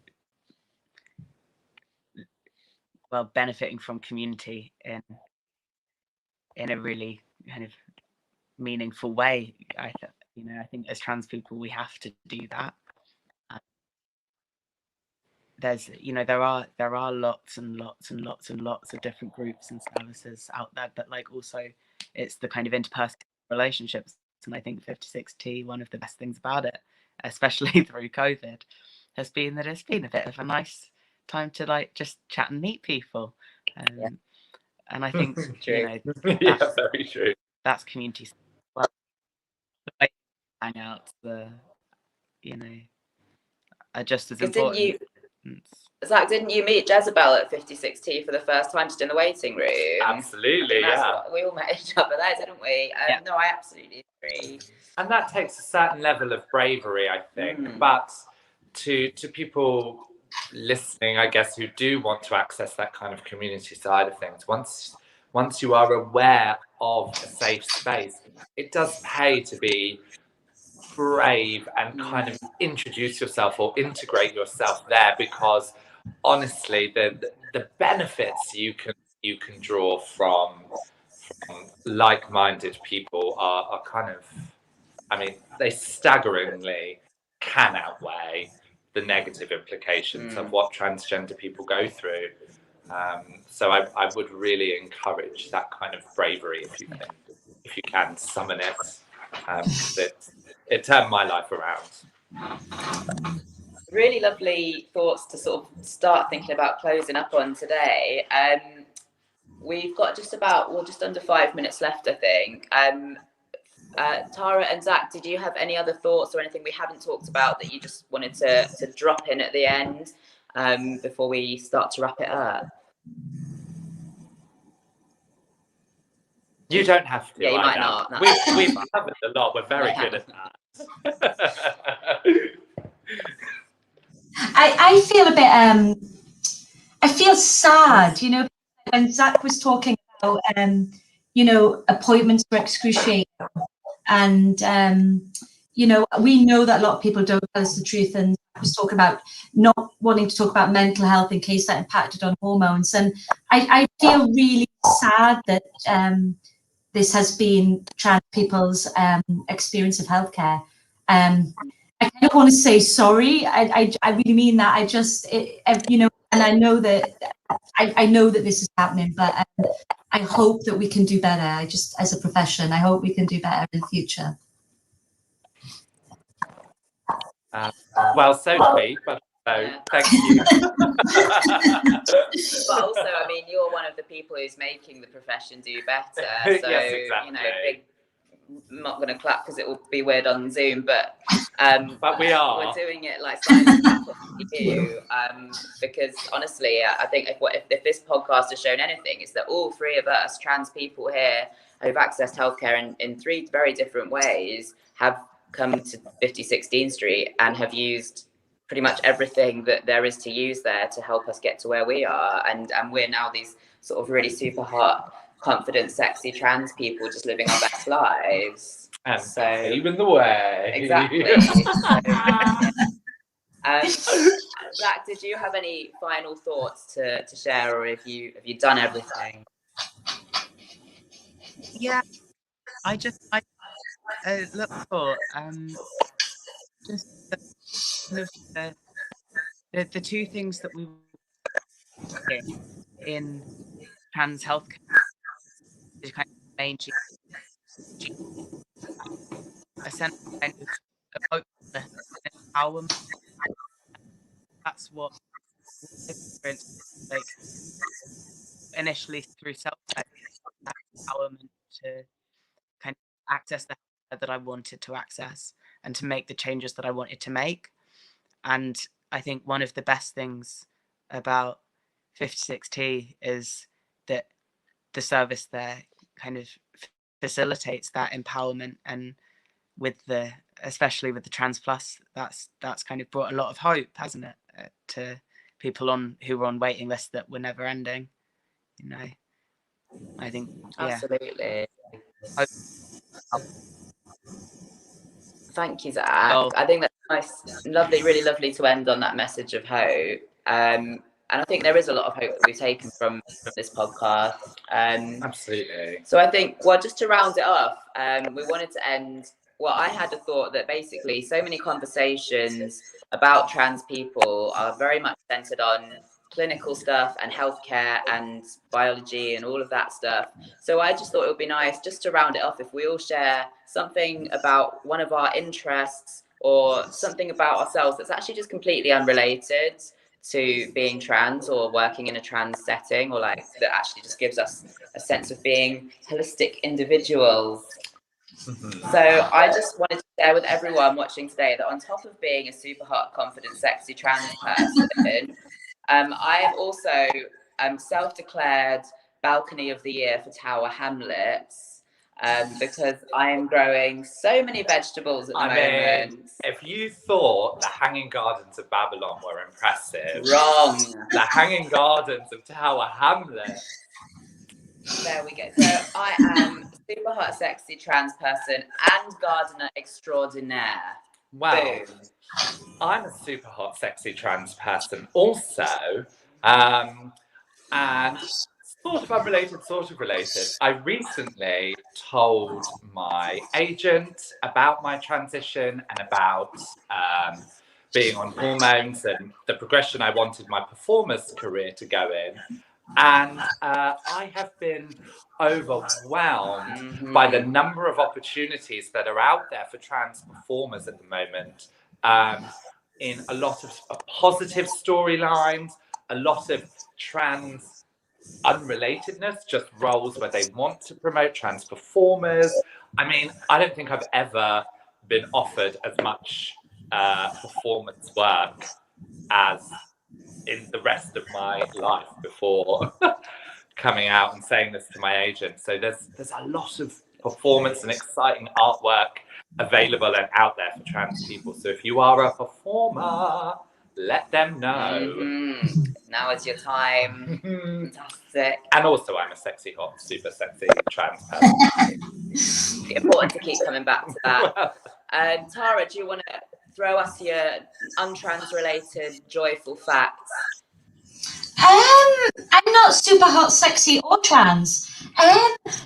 benefiting from community in a really kind of meaningful way. I think as trans people we have to do that. There's there are lots and lots and lots and lots of different groups and services out there, but like also it's the kind of interpersonal relationships, and I think 56T, one of the best things about it, especially through COVID, has been that it's been a bit of a nice time to like just chat and meet people, and I think that's very true. That's community. Well, the hangouts, are just as important. Zach, didn't you meet Jezebel at 56T for the first time just in the waiting room? Absolutely, yeah. We all met each other there, didn't we? No, I absolutely agree. And that takes a certain level of bravery, I think. But to people listening, I guess, who do want to access that kind of community side of things, once you are aware of a safe space, it does pay to be brave and kind of introduce yourself or integrate yourself there, because honestly the benefits you can draw from like-minded people are kind of, I mean, they staggeringly can outweigh the negative implications of what transgender people go through. So I would really encourage that kind of bravery if you can summon it. It turned my life around. Really lovely thoughts to sort of start thinking about closing up on today. We've got just under 5 minutes left, I think. Tara and Zach, did you have any other thoughts or anything we haven't talked about that you just wanted to drop in at the end before we start to wrap it up? You don't have to. Yeah, you might not. No. We've covered a lot. We're very good at that. I feel a bit. I feel sad, when Zach was talking about, appointments were excruciating, and we know that a lot of people don't tell us the truth, and Zach was talking about not wanting to talk about mental health in case that impacted on hormones, and I feel really sad that this has been trans people's experience of healthcare. I kind of want to say sorry. I really mean that. And I know that I know that this is happening, but I hope that we can do better. As a profession, I hope we can do better in the future. Well, so sweet, but thank you. But also, I mean, you're one of the people who's making the profession do better. So, Yes, exactly. I'm not going to clap because it will be weird on Zoom, but we are. We're doing it like signing up to you, because honestly, I think if this podcast has shown anything, is that all three of us, trans people here, who've accessed healthcare in three very different ways, have come to 5016 Street and have used pretty much everything that there is to use there to help us get to where we are, and we're now these sort of really super hot, confident, sexy trans people just living our best lives. And so paving the way. Exactly. Zach, did you have any final thoughts to share, or have you done everything? Yeah, I look for just the two things that we in trans healthcare is kind of main a sense of kind of hope and empowerment. That's what like initially through self-empowerment to kind of access the health that I wanted to access and to make the changes that I wanted to make. And I think one of the best things about 56T is that the service there kind of facilitates that empowerment, and especially with the Trans Plus, that's kind of brought a lot of hope, hasn't it, to people who were on waiting lists that were never ending. You know, I think absolutely. Yeah. Thank you, Zach. I think that's nice, lovely, really lovely to end on that message of hope. And I think there is a lot of hope that we've taken from this podcast. Absolutely. So I think, well, just to round it off, we wanted to end. Well, I had a thought that basically so many conversations about trans people are very much centered on clinical stuff and healthcare and biology and all of that stuff. So I just thought it would be nice just to round it off if we all share something about one of our interests or something about ourselves that's actually just completely unrelated to being trans or working in a trans setting, or like that actually just gives us a sense of being holistic individuals. So I just wanted to share with everyone watching today that on top of being a super hot, confident, sexy trans person, I am also self-declared Balcony of the Year for Tower Hamlets, because I am growing so many vegetables at the moment. If you thought the Hanging Gardens of Babylon were impressive, wrong. The Hanging Gardens of Tower Hamlets. There we go. So I am super hot, sexy trans person and gardener extraordinaire. Wow. Boom. I'm a super hot, sexy trans person also. And sort of unrelated, sort of related. I recently told my agent about my transition and about being on hormones and the progression I wanted my performer's career to go in. And I have been overwhelmed by the number of opportunities that are out there for trans performers at the moment, in a lot of positive storylines, a lot of trans unrelatedness, just roles where they want to promote trans performers. I mean, I don't think I've ever been offered as much performance work as in the rest of my life before coming out and saying this to my agent. So there's a lot of performance and exciting artwork available and out there for trans people. So if you are a performer, let them know. Now is your time. Fantastic. And also I'm a sexy, hot, super sexy trans person. Important to keep coming back to that. Tara, do you want to throw us your untrans related joyful facts? I'm not super hot, sexy, or trans.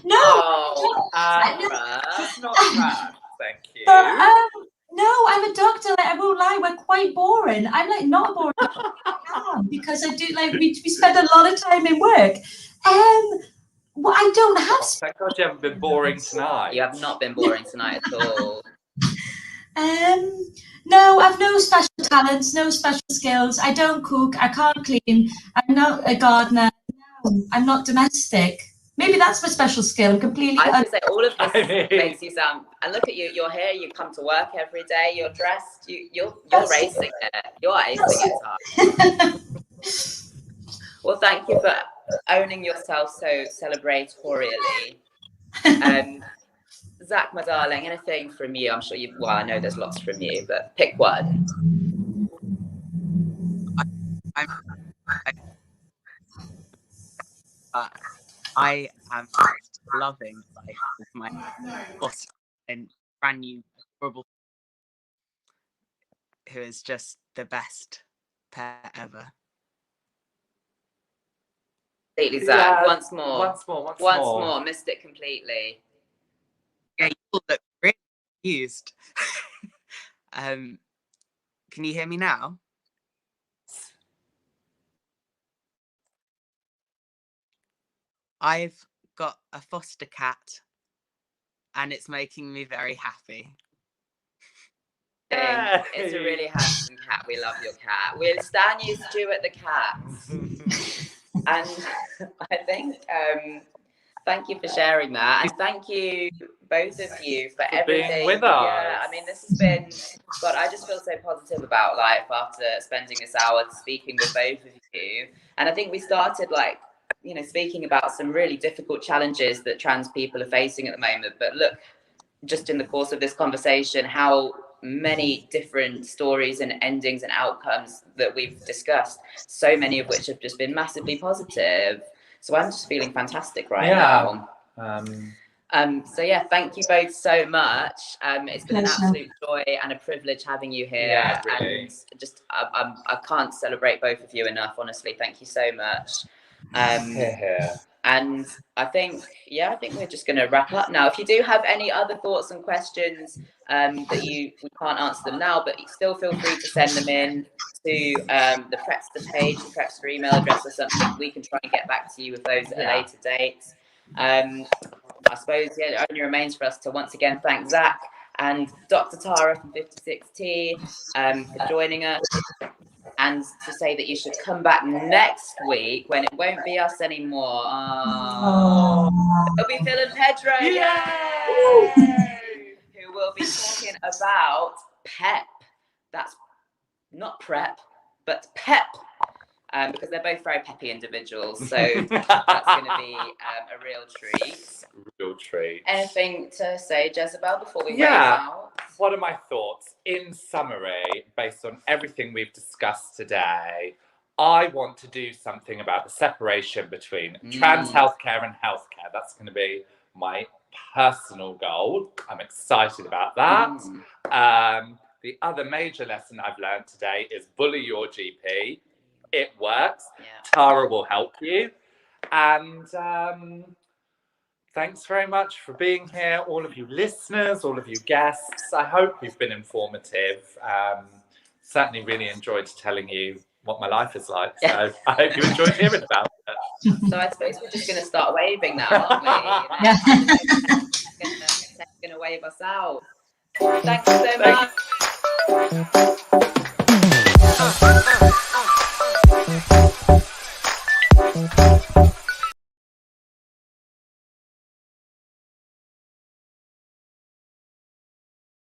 No. It's not trans, thank you. But, no, No, I'm a doctor. Like, I won't lie, we're quite boring. I'm like not a boring doctor because I do like we spend a lot of time in work. Well, I don't have. Thank God you haven't been boring tonight. You have not been boring tonight at all. No, I've no special talents, no special skills. I don't cook. I can't clean. I'm not a gardener. No, I'm not domestic. Maybe that's my special skill. I'm completely. I was going to say, all of this makes you sound. And look at you. You're here. You come to work every day. You're dressed. You're racing it. You're acing it. Well, thank you for owning yourself so celebratorially. Zach, my darling, anything from you? I'm sure you. Well, I know there's lots from you, but pick one. I am loving life with my boss and brand new adorable, who is just the best pet ever. Completely, Zach. Yeah, Once more. Missed it completely. Yeah, you all look really confused. Can you hear me now? I've got a foster cat and it's making me very happy. It's a really handsome cat. We love your cat. We'll stand you, Stuart the cat. And I think, thank you for sharing that. And thank you, both of you, for everything. Being with us. Yeah, I mean, this has been, God, I just feel so positive about life after spending this hour speaking with both of you. And I think we started speaking about some really difficult challenges that trans people are facing at the moment. But look, just in the course of this conversation, how many different stories and endings and outcomes that we've discussed, so many of which have just been massively positive. So I'm just feeling fantastic now. So yeah, thank you both so much. It's been an absolute joy and a privilege having you here. Yeah, really. And just I can't celebrate both of you enough, honestly. Thank you so much. And I think we're just going to wrap up now. If you do have any other thoughts and questions that we can't answer them now, but still feel free to send them in to the Prepster page, the Prepster email address or something. We can try and get back to you with those at a later date. I suppose, it only remains for us to once again thank Zach and Dr. Tara from 56T for joining us. And to say that you should come back next week when it won't be us anymore. It'll be Phil and Pedro, who will be talking about PEP. That's not prep, but PEP, because they're both very peppy individuals. So that's going to be a real treat. Real treat. Anything to say, Jezebel, before we wait out? What are my thoughts? In summary, based on everything we've discussed today, I want to do something about the separation between trans healthcare and healthcare. That's going to be my personal goal. I'm excited about that. The other major lesson I've learned today is bully your GP. It works. Tara will help you. And thanks very much for being here, all of you listeners, all of you guests. I hope we've been informative. Certainly really enjoyed telling you what my life is like. So I hope you enjoyed hearing about it. So I suppose we're just going to start waving now, aren't we? Going to wave us out. Thanks so much.